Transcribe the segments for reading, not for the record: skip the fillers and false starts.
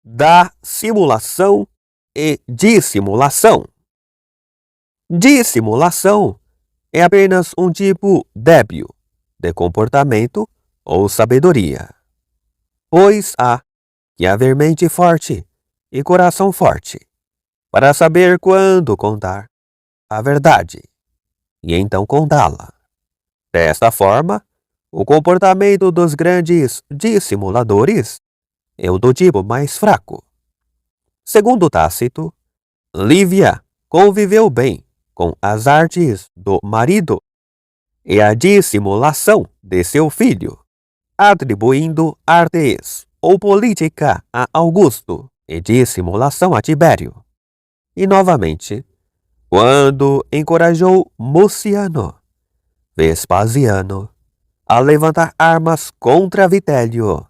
Da simulação e dissimulação. Dissimulação é apenas um tipo débil de comportamento ou sabedoria, pois há que haver mente forte e coração forte para saber quando contar a verdade e então contá-la. Desta forma, o comportamento dos grandes dissimuladores é o do tipo mais fraco. Segundo Tácito, Lívia conviveu bem com as artes do marido e a dissimulação de seu filho, atribuindo artes ou política a Augusto e dissimulação a Tibério. E novamente, quando encorajou Muciano, Vespasiano, a levantar armas contra Vitélio,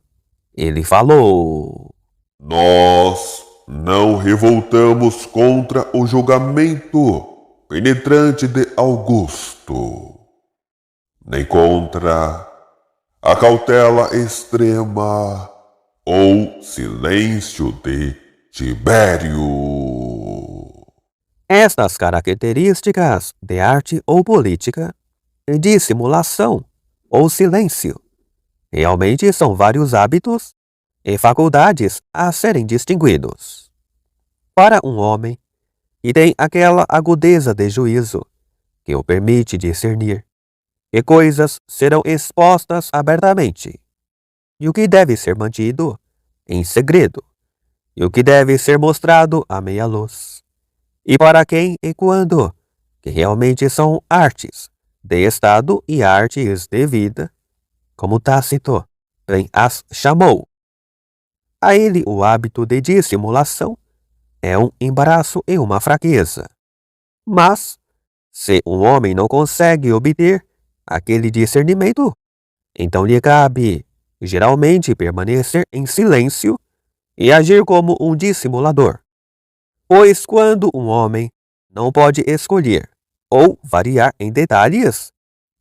ele falou: Nós não revoltamos contra o julgamento penetrante de Augusto, nem contra a cautela extrema ou silêncio de Tibério. Estas características de arte ou política, dissimulação ou silêncio, realmente são vários hábitos e faculdades a serem distinguidos. Para um homem que tem aquela agudeza de juízo que o permite discernir que coisas serão expostas abertamente, e o que deve ser mantido em segredo, e o que deve ser mostrado à meia luz, e para quem e quando, que realmente são artes de estado e artes de vida, como Tácito bem as chamou. A ele o hábito de dissimulação é um embaraço e uma fraqueza. Mas, se um homem não consegue obter aquele discernimento, então lhe cabe, geralmente, permanecer em silêncio e agir como um dissimulador. Pois quando um homem não pode escolher ou variar em detalhes,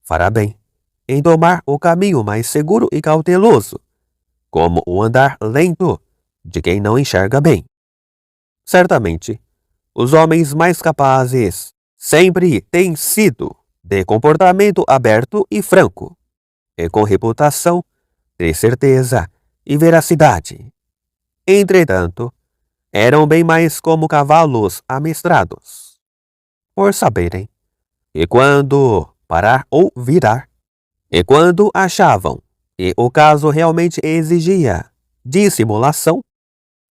fará bem em tomar o caminho mais seguro e cauteloso, como o andar lento de quem não enxerga bem. Certamente, os homens mais capazes sempre têm sido de comportamento aberto e franco, e com reputação de certeza e veracidade. Entretanto, eram bem mais como cavalos amestrados, por saberem que quando parar ou virar, e quando achavam que o caso realmente exigia dissimulação,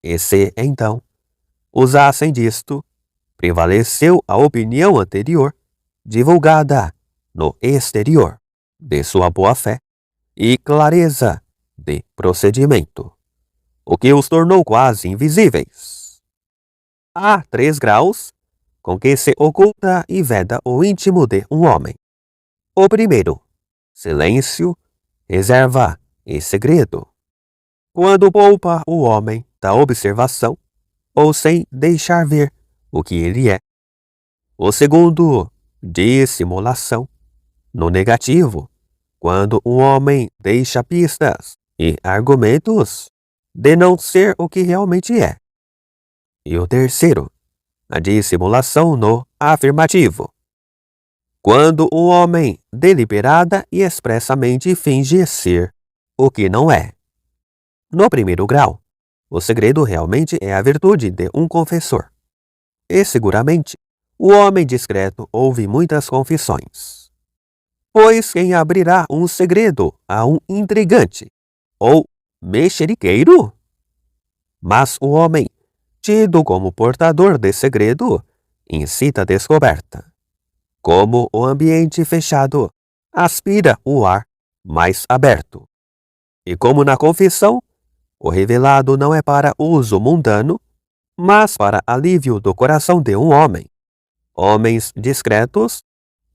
e se, então, usassem disto, prevaleceu a opinião anterior, divulgada no exterior, de sua boa-fé e clareza de procedimento, o que os tornou quase invisíveis. Há 3 graus com que se oculta e veda o íntimo de um homem. O primeiro, silêncio, reserva e segredo. Quando poupa o homem da observação, ou sem deixar ver o que ele é. O segundo, dissimulação. No negativo, quando um homem deixa pistas e argumentos de não ser o que realmente é. E o terceiro, a dissimulação no afirmativo. Quando um homem deliberada e expressamente finge ser o que não é. No primeiro grau, o segredo realmente é a virtude de um confessor. E seguramente, o homem discreto ouve muitas confissões. Pois quem abrirá um segredo a um intrigante ou mexeriqueiro? Mas o homem, tido como portador de segredo, incita a descoberta. Como o ambiente fechado aspira o ar mais aberto. E como na confissão, o revelado não é para uso mundano, mas para alívio do coração de um homem. Homens discretos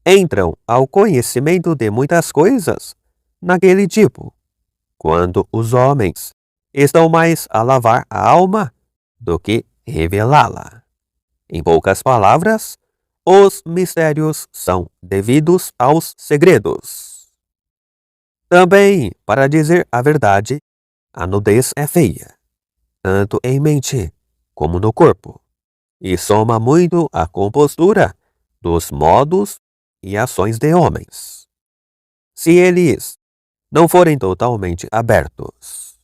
entram ao conhecimento de muitas coisas naquele tipo, quando os homens estão mais a lavar a alma do que revelá-la. Em poucas palavras, os mistérios são devidos aos segredos. Também, para dizer a verdade, a nudez é feia. tanto em mente como no corpo, e soma muito a compostura dos modos e ações de homens. Se eles não forem totalmente abertos.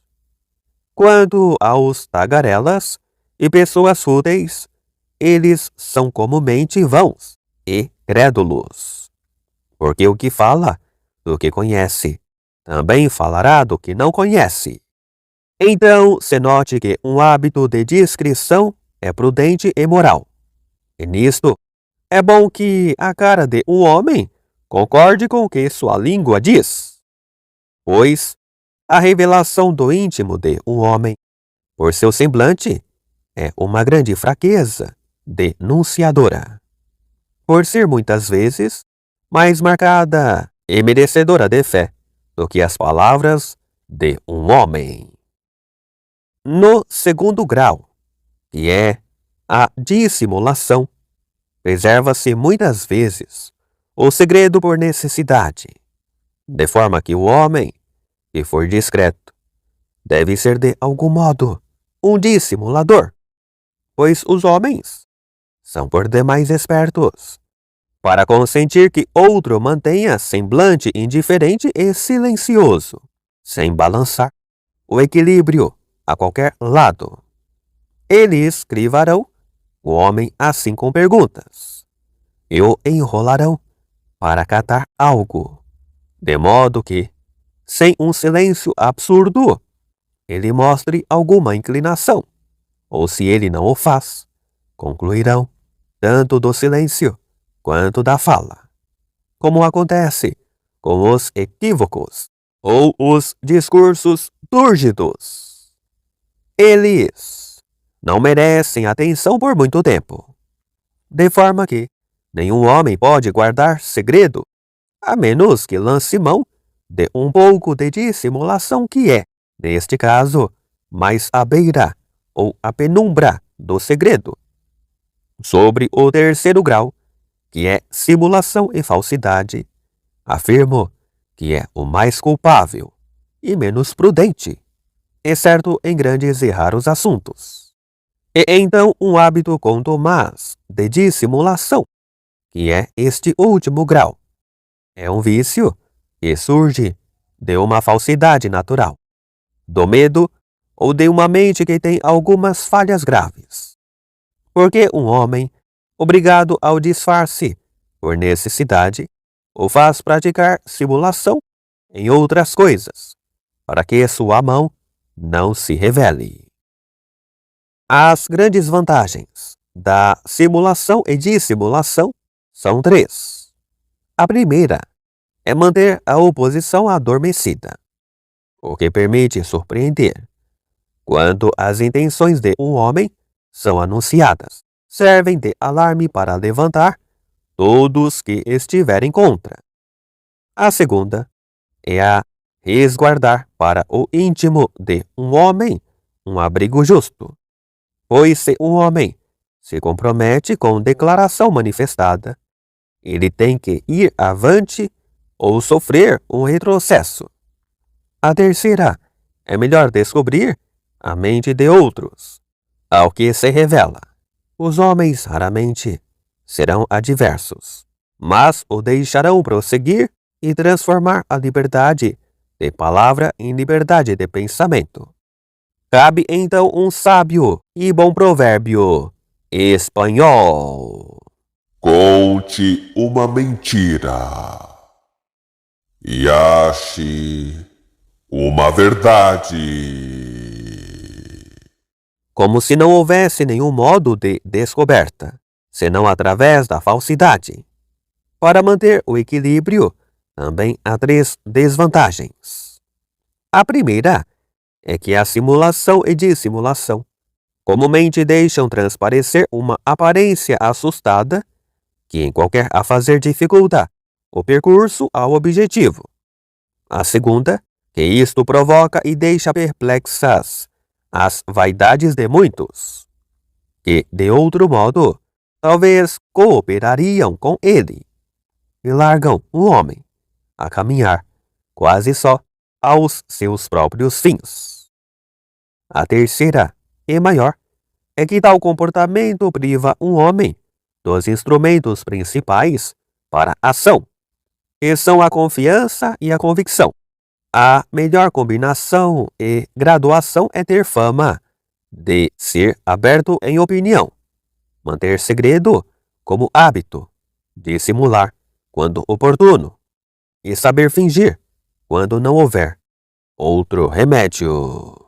Quanto aos tagarelas e pessoas fúteis, eles são comumente vãos e crédulos, porque o que fala do que conhece, também falará do que não conhece. Então, se note que um hábito de discrição é prudente e moral. E nisto, é bom que a cara de um homem concorde com o que sua língua diz, pois a revelação do íntimo de um homem, por seu semblante, é uma grande fraqueza denunciadora, por ser muitas vezes mais marcada e merecedora de fé do que as palavras de um homem. No segundo grau, que é a dissimulação, preserva-se muitas vezes o segredo por necessidade, de forma que o homem que for discreto deve ser de algum modo um dissimulador, pois os homens são por demais espertos para consentir que outro mantenha semblante indiferente e silencioso, sem balançar o equilíbrio a qualquer lado. Eles crivarão o homem assim com perguntas, e o enrolarão para catar algo, de modo que, sem um silêncio absurdo, ele mostre alguma inclinação, ou se ele não o faz, concluirão tanto do silêncio quanto da fala, como acontece com os equívocos ou os discursos túrgidos. Eles não merecem atenção por muito tempo, de forma que nenhum homem pode guardar segredo, a menos que lance mão de um pouco de dissimulação que é, neste caso, mais à beira ou à penumbra do segredo. Sobre o terceiro grau, que é simulação e falsidade, afirmo que é o mais culpável e menos prudente, exceto em grandes e raros assuntos. E então um hábito contumaz de dissimulação, que é este último grau, é um vício que surge de uma falsidade natural, do medo ou de uma mente que tem algumas falhas graves. Porque um homem, obrigado ao disfarce por necessidade, o faz praticar simulação em outras coisas, para que sua mão não se revele. As grandes vantagens da simulação e dissimulação são três. A primeira é manter a oposição adormecida, o que permite surpreender. Quando as intenções de um homem são anunciadas, servem de alarme para levantar todos que estiverem contra. A segunda é a resguardar para o íntimo de um homem um abrigo justo, pois se um homem se compromete com declaração manifestada, ele tem que ir avante ou sofrer um retrocesso. A terceira é melhor descobrir a mente de outros, ao que se revela. Os homens raramente serão adversos, mas o deixarão prosseguir e transformar a liberdade de palavra em liberdade de pensamento. Cabe então um sábio e bom provérbio espanhol: Conte uma mentira e ache uma verdade. como se não houvesse nenhum modo de descoberta, senão através da falsidade. Para manter o equilíbrio, também há três desvantagens. A primeira é que a simulação e dissimulação comumente deixam transparecer uma aparência assustada que em qualquer afazer dificulta o percurso ao objetivo. A segunda, que isto provoca e deixa perplexas as vaidades de muitos, que, de outro modo, talvez cooperariam com ele, e largam o homem a caminhar quase só aos seus próprios fins. A terceira E maior é que tal comportamento priva um homem dos instrumentos principais para a ação, que são a confiança e a convicção. A melhor combinação e graduação é ter fama de ser aberto em opinião, manter segredo como hábito, dissimular quando oportuno e saber fingir quando não houver outro remédio.